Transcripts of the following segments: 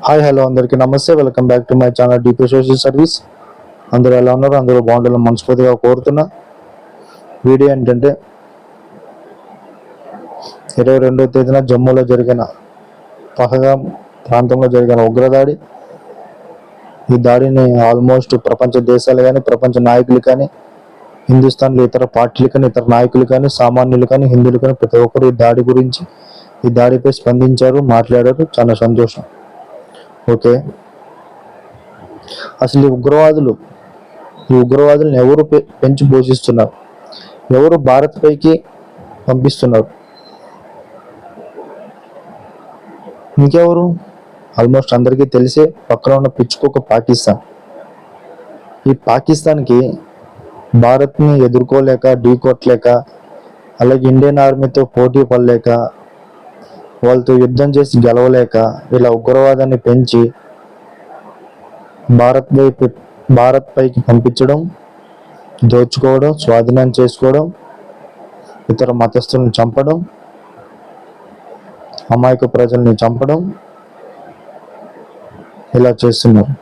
Hi hello అందరికీ నమస్తే. Welcome back to my channel DP social service. అందరూ ఎలా ఉన్నారు? అందరూ బాగుండాలని మనస్ఫూర్తిగా కోరుతున్నా. వీడియో ఏంటంటే 22వ తేదీన జమ్మూలో జరిగిన పహల్గామ్ ప్రాంతంలో జరిగిన ఉగ్రదాడి. ఈ దాడిని ఆల్మోస్ట్ ప్రపంచ దేశాలు కానీ, ప్రపంచ నాయకులు కానీ, హిందుస్థాన్లో ఇతర పార్టీలు కానీ, ఇతర నాయకులు కానీ, సామాన్యులు కానీ, హిందువులు కానీ ప్రతి ఒక్కరు ఈ దాడి గురించి, ఈ దాడిపై స్పందించారు, మాట్లాడారు. చాలా సంతోషం. ఓకే, అసలు ఈ ఉగ్రవాదులను ఎవరు పెంచి పోషిస్తున్నారు? ఎవరు భారత్ పైకి పంపిస్తున్నారు? ఇంకెవరు? ఆల్మోస్ట్ అందరికీ తెలిసే పక్కన ఉన్న పిచ్చుకోక పాకిస్తాన్. ఈ పాకిస్తాన్కి భారత్ని ఎదుర్కోలేక, ఢీకొట్టలేక, అలాగే ఇండియన్ ఆర్మీతో పోటీ పడలేక, వాళ్ళతో యుద్ధం చేసి గెలవలేక ఇలా ఉగ్రవాదాన్ని పెంచి భారత్ పైకి పంపించడం, దోచుకోవడం, స్వాధీనం చేసుకోవడం, ఇతర మతస్థులను చంపడం, అమాయక ప్రజల్ని చంపడం, ఇలా చేస్తున్నారు.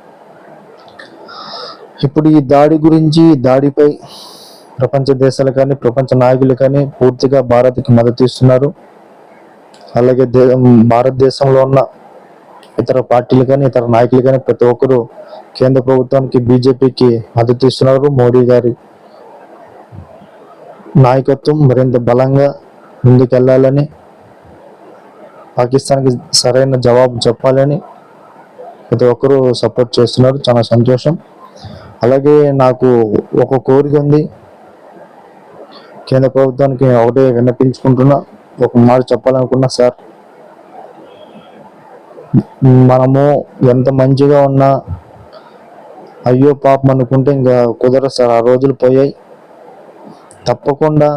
ఇప్పుడు ఈ దాడి గురించి, దాడిపై ప్రపంచ దేశాలు కానీ, ప్రపంచ నాయకులు కానీ పూర్తిగా భారత్కి మద్దతు ఇస్తున్నారు. అలాగే భారతదేశంలో ఉన్న ఇతర పార్టీలు కానీ, ఇతర నాయకులు కానీ ప్రతి ఒక్కరు కేంద్ర ప్రభుత్వానికి, బీజేపీకి మద్దతు ఇస్తున్నారు. మోడీ గారి నాయకత్వం మరింత బలంగా ముందుకెళ్లాలని, పాకిస్తాన్కి సరైన జవాబు చెప్పాలని ప్రతి ఒక్కరూ సపోర్ట్ చేస్తున్నారు. చాలా సంతోషం. అలాగే నాకు ఒక కోరిక ఉంది. కేంద్ర ప్రభుత్వానికి ఒకటే విన్నపించుకుంటున్నా, ఒక మాట చెప్పాలనుకున్నా. సార్, మనము ఎంత మంచిగా ఉన్నా అయ్యో పాపం అనుకుంటే ఇంకా కుదరదు సార్. ఆ రోజులు పోయాయి. తప్పకుండా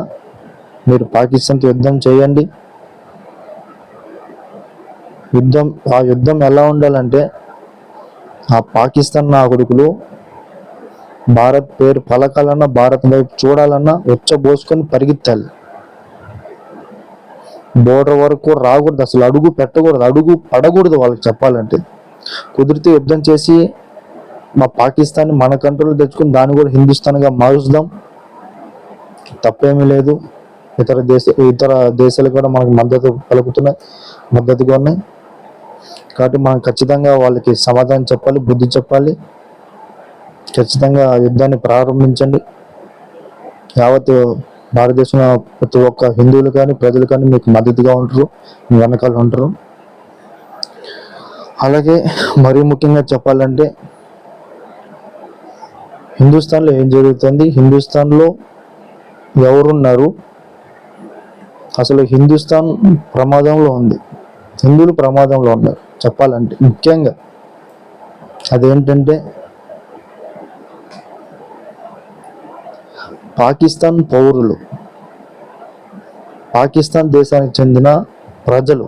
మీరు పాకిస్తాన్తో యుద్ధం చేయండి. ఆ యుద్ధం ఎలా ఉండాలంటే, ఆ పాకిస్తాన్ నా కొడుకులు భారత్ పేరు పలకాలన్నా, భారత్ వైపు చూడాలన్నా ఉచ్చబోసుకొని పరిగెత్తాలి. బోర్డర్ వరకు రాకూడదు, అసలు అడుగు పెట్టకూడదు, అడుగు పడకూడదు. వాళ్ళకి చెప్పాలంటే కుదిరితే యుద్ధం చేసి మా పాకిస్తాన్ని మన కంట్రోల్ తెచ్చుకుని దాన్ని కూడా హిందుస్థాన్గా మారుస్తాం. తప్పేమీ లేదు. ఇతర దేశాలు కూడా మనకు మద్దతుగా ఉన్నాయి. కాబట్టి మనం ఖచ్చితంగా వాళ్ళకి సమాధానం చెప్పాలి, బుద్ధి చెప్పాలి. ఖచ్చితంగా యుద్ధాన్ని ప్రారంభించండి. యావత్ భారతదేశంలో ప్రతి ఒక్క హిందువులు కానీ, ప్రజలు కానీ మీకు మద్దతుగా ఉంటారు, మీ వెనకాల ఉంటారు. అలాగే మరీ ముఖ్యంగా చెప్పాలంటే, హిందుస్థాన్లో ఏం జరుగుతుంది, హిందుస్థాన్లో ఎవరున్నారు, అసలు హిందుస్థాన్ ప్రమాదంలో ఉంది, హిందువులు ప్రమాదంలో ఉన్నారు. చెప్పాలంటే ముఖ్యంగా అదేంటంటే, పాకిస్తాన్ పౌరులు, పాకిస్తాన్ దేశానికి చెందిన ప్రజలు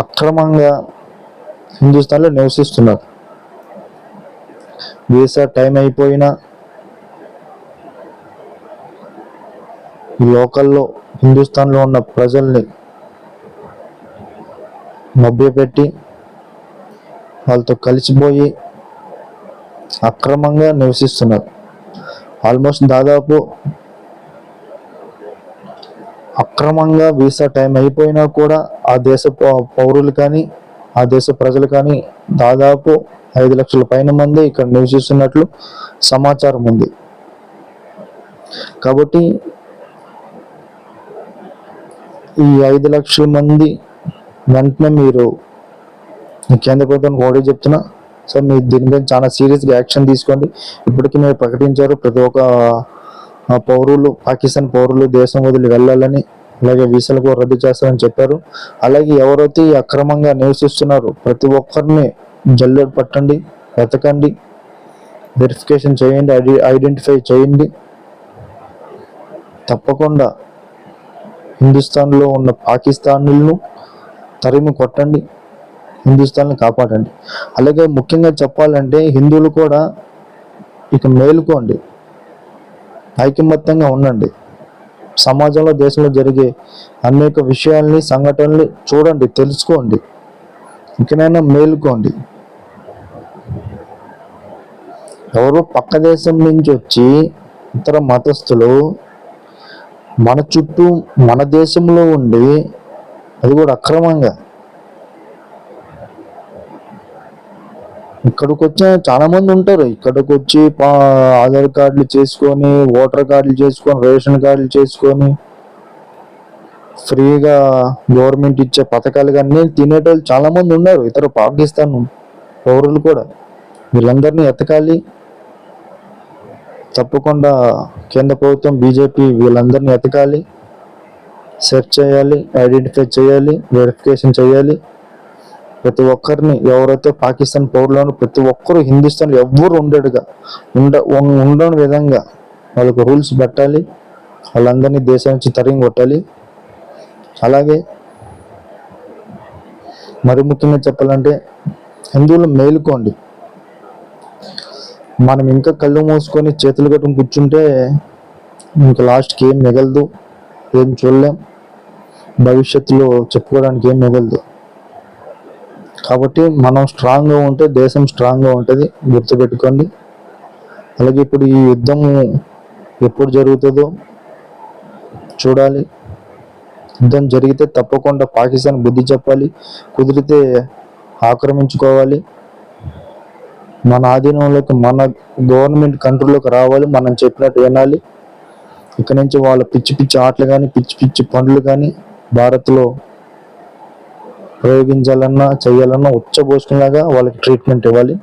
అక్రమంగా హిందుస్థాన్లో నివసిస్తున్నారు. వీసా టైం అయిపోయినా లోకల్లో హిందుస్థాన్లో ఉన్న ప్రజల్ని మభ్యపెట్టి వాళ్ళతో కలిసిపోయి అక్రమంగా నివసిస్తున్నారు. ఆల్మోస్ట్ దాదాపు అక్రమంగా వీసా టైం అయిపోయినా కూడా ఆ దేశ పౌరులు కానీ, ఆ దేశ ప్రజలు కానీ దాదాపు 5 లక్షల పైన మంది ఇక్కడ నివసిస్తున్నట్లు సమాచారం ఉంది. కాబట్టి ఈ 5 లక్షల మంది వెంటనే మీరు కేంద్ర ప్రభుత్వానికి ఒకటే చెప్తున్నా సార్, మీరు దీని మీద చాలా సీరియస్గా యాక్షన్ తీసుకోండి. ఇప్పటికీ మీరు ప్రకటించారు ప్రతి ఒక్క పాకిస్తాన్ పౌరులు దేశం వదిలి వెళ్ళాలని, అలాగే వీసాలు కూడా రద్దు చేస్తారని చెప్పారు. అలాగే ఎవరైతే అక్రమంగా నివసిస్తున్నారో ప్రతి ఒక్కరిని జల్లెడ పట్టండి, వెతకండి, వెరిఫికేషన్ చేయండి, ఐడెంటిఫై చేయండి. తప్పకుండా హిందుస్థాన్లో ఉన్న పాకిస్తానీలను తరిమి కొట్టండి, హిందుస్థాన్ని కాపాడండి. అలాగే ముఖ్యంగా చెప్పాలంటే హిందువులు కూడా ఇక మేలుకోండి, ఐకమత్యంగా ఉండండి. సమాజంలో, దేశంలో జరిగే అనేక విషయాల్ని, సంఘటనల్ని చూడండి, తెలుసుకోండి. ఇకనైనా మేలుకోండి. ఎవరో పక్క దేశం నుంచి వచ్చి ఇతర మతస్థులు మన చుట్టూ మన దేశంలో ఉండి, అది కూడా అక్రమంగా, ఇక్కడికి వచ్చే చాలా మంది ఉంటారు. ఇక్కడికి వచ్చి ఆధార్ కార్డులు చేసుకొని, ఓటర్ కార్డులు చేసుకొని, రేషన్ కార్డులు చేసుకొని, ఫ్రీగా గవర్నమెంట్ ఇచ్చే పథకాలు అన్నీ తినేటోళ్ళు చాలా మంది ఉన్నారు. ఇతర పాకిస్తాన్ పౌరులు కూడా. వీళ్ళందరినీ ఎతకాలి. తప్పకుండా కేంద్ర ప్రభుత్వం, బీజేపీ వీళ్ళందరినీ ఎతకాలి, సెర్చ్ చేయాలి, ఐడెంటిఫై చేయాలి, వెరిఫికేషన్ చేయాలి. ప్రతి ఒక్కరిని, ఎవరైతే పాకిస్తాన్ పౌరులను ప్రతి ఒక్కరు హిందుస్థాన్ ఎవ్వరు ఉండని విధంగా వాళ్ళకు రూల్స్ పెట్టాలి. వాళ్ళందరినీ దేశం నుంచి తరిమి కొట్టాలి. అలాగే మరి ముఖ్యంగా చెప్పాలంటే హిందువులు మేలుకోండి. మనం ఇంకా కళ్ళు మూసుకొని చేతులు కట్టుకుని కూర్చుంటే ఇంకా లాస్ట్కి ఏం మిగలదు, ఏం చూడలేం, భవిష్యత్తులో చెప్పుకోవడానికి ఏం మిగలదు. కాబట్టి మనం స్ట్రాంగ్గా ఉంటే దేశం స్ట్రాంగ్గా ఉంటుంది, గుర్తుపెట్టుకోండి. అలాగే ఇప్పుడు ఈ యుద్ధము ఎప్పుడు జరుగుతుందో చూడాలి. యుద్ధం జరిగితే తప్పకుండా పాకిస్తాన్ బుద్ధి చెప్పాలి, కుదిరితే ఆక్రమించుకోవాలి, మన ఆధీనంలోకి, మన గవర్నమెంట్ కంట్రోల్లోకి రావాలి, మనం చెప్పినట్టు వినాలి. ఇక నుంచి వాళ్ళ పిచ్చి పిచ్చి ఆటలు కానీ, పిచ్చి పిచ్చి పనులు కానీ భారత్లో ప్రయోగించాలన్నా చేయాలన్నా ఉచ్చబోసుకునేలాగా వాళ్ళకి ట్రీట్మెంట్ ఇవ్వాలి.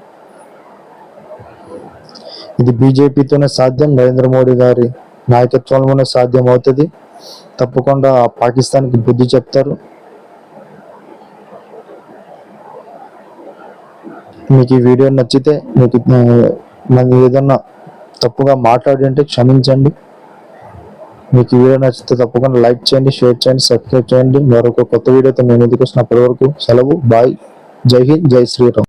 ఇది బీజేపీతోనే సాధ్యం, నరేంద్ర మోడీ గారి నాయకత్వంలోనే సాధ్యం అవుతుంది. తప్పకుండా పాకిస్తాన్కి బుద్ధి చెప్తారు. మీకు ఈ వీడియో నచ్చితే, మీకు ఏదన్నా తప్పుగా మాట్లాడి ఉంటే క్షమించండి. మీకు ఈ వీడియో నచ్చితే తప్పకుండా లైక్ చేయండి, షేర్ చేయండి, సబ్స్క్రైబ్ చేయండి. మరొక కొత్త వీడియోతో మేము ముందుకు వస్తున్నప్పటి వరకు సెలవు. బాయ్. జై హింద్, జై శ్రీరామ్.